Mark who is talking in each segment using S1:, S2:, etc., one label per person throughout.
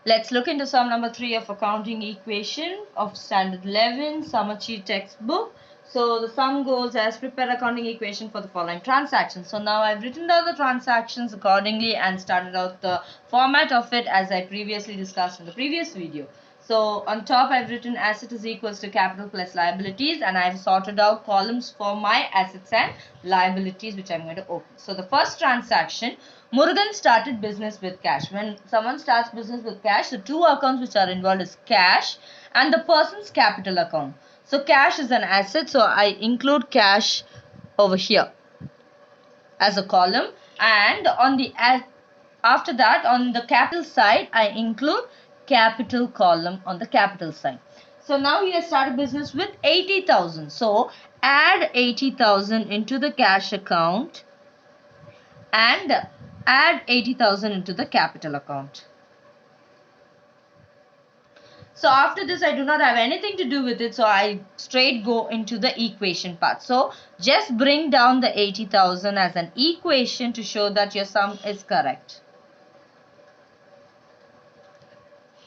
S1: Let's look into sum number 3 of accounting equation of standard 11 Samachi textbook. So the sum goes as prepare accounting equation for the following transactions. So now I've written down the transactions accordingly and started out the format of it as I previously discussed in the previous video. So on top I've written asset is equals to capital plus liabilities, and I've sorted out columns for my assets and liabilities which I'm going to open. So the first transaction, Murugan started business with cash. When someone starts business with cash, the two accounts which are involved is cash and the person's capital account. So cash is an asset, so I include cash over here as a column, and on the after that on the capital side I include capital column on the capital side. So now he has started business with 80,000. So add 80,000 into the cash account and add 80,000 into the capital account. So after this I do not have anything to do with it, so I straight go into the equation part. So just bring down the 80,000 as an equation to show that your sum is correct.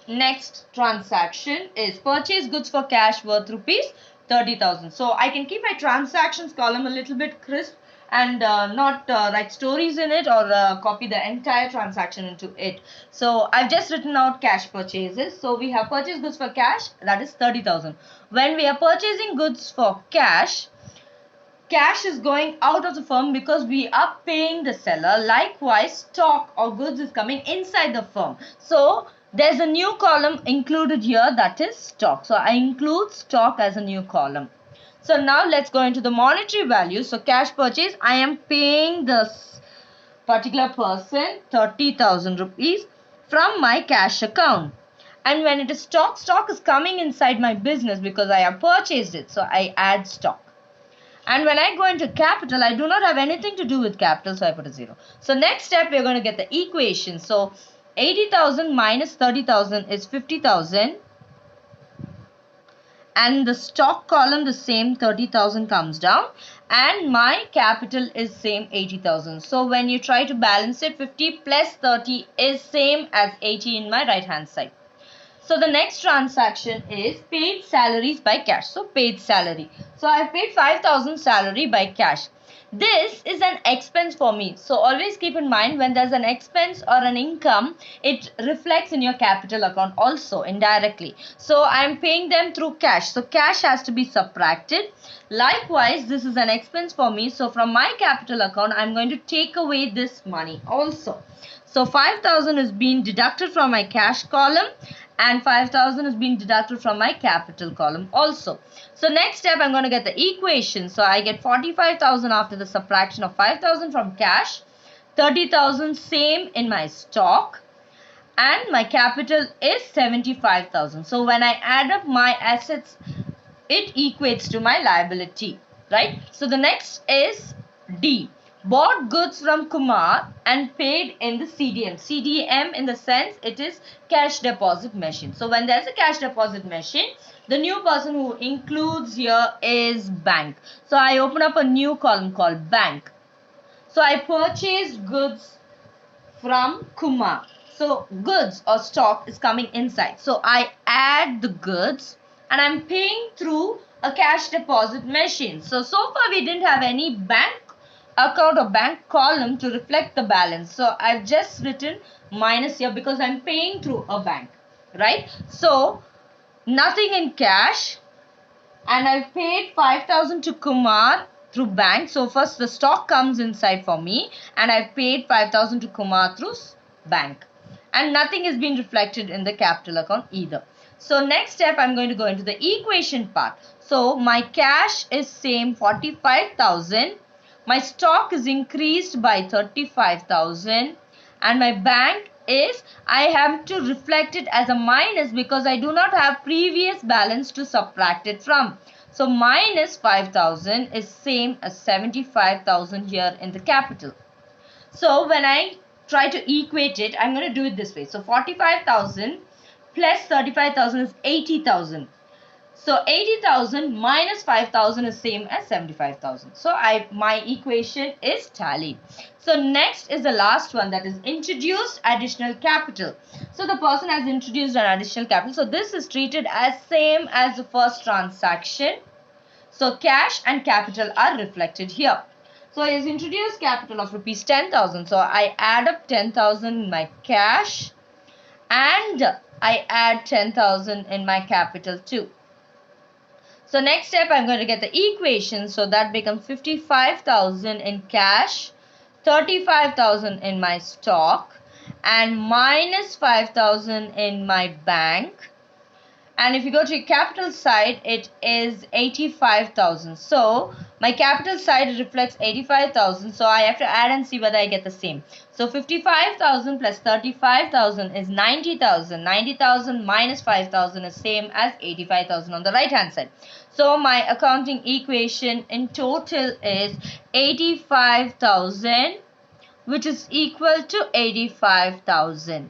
S1: Next transaction is purchase goods for cash worth rupees 30,000. So I can keep my transactions column a little bit crisp and not write stories in it or copy the entire transaction into it. So I've just written out cash purchases. So we have purchase goods for cash, that is 30,000. When we are purchasing goods for cash, cash is going out of the firm because we are paying the seller. Likewise, stock or goods is coming inside the firm. So there's a new column included here, that is stock. So I include stock as a new column. So now let's go into the monetary value. So cash purchase, I am paying this particular person 30,000 rupees from my cash account. And when it is stock, stock is coming inside my business because I have purchased it. So I add stock. And when I go into capital, I do not have anything to do with capital, so I put a 0. So next step, we're going to get the equation. So 80,000 minus 30,000 is 50,000. And the stock column, the same 30,000 comes down. And my capital is same 80,000. So when you try to balance it, 50 plus 30 is same as 80 in my right hand side. So the next transaction is paid salaries by cash. So paid salary. So I paid 5,000 salary by cash. This is an expense for me. So always keep in mind, when there's an expense or an income, it reflects in your capital account also indirectly. So I'm paying them through cash. So cash has to be subtracted. Likewise, this is an expense for me. So from my capital account, I'm going to take away this money also. So 5,000 is being deducted from my cash column and 5,000 is being deducted from my capital column also. So next step, I'm going to get the equation. So I get 45,000 after the subtraction of 5,000 from cash, 30,000 same in my stock, and my capital is 75,000. So when I add up my assets, it equates to my liability, right? So the next is D. Bought goods from Kumar and paid in the CDM. CDM in the sense it is cash deposit machine. So when there's a cash deposit machine, the new person who includes here is bank. So I open up a new column called bank. So I purchased goods from Kumar. So goods or stock is coming inside. So I add the goods and I'm paying through a cash deposit machine. So far we didn't have any bank account or bank column to reflect the balance. So I've just written minus here because I'm paying through a bank, right? So nothing in cash, and I've paid 5,000 to Kumar through bank. So first the stock comes inside for me and I've paid 5,000 to Kumar through bank. And nothing is being reflected in the capital account either. So next step, I'm going to go into the equation part. So my cash is same 45,000. My stock is increased by 35,000 and my bank is, I have to reflect it as a minus because I do not have previous balance to subtract it from. So minus 5,000 is same as 75,000 here in the capital. So when I try to equate it, I'm going to do it this way. So 45,000 plus 35,000 is 80,000. So 80,000 minus 5,000 is same as 75,000. So my equation is tallied. So next is the last one, that is introduced additional capital. So the person has introduced an additional capital. So this is treated as same as the first transaction. So cash and capital are reflected here. So he has introduced capital of rupees 10,000. So I add up 10,000 in my cash and I add 10,000 in my capital too. So next step, I'm going to get the equation. So that becomes 55,000 in cash, 35,000 in my stock, and minus 5,000 in my bank. And if you go to capital side, it is 85,000. So my capital side reflects 85,000. So I have to add and see whether I get the same. So 55,000 plus 35,000 is 90,000. 90,000 minus 5,000 is same as 85,000 on the right hand side. So my accounting equation in total is 85,000, which is equal to 85,000.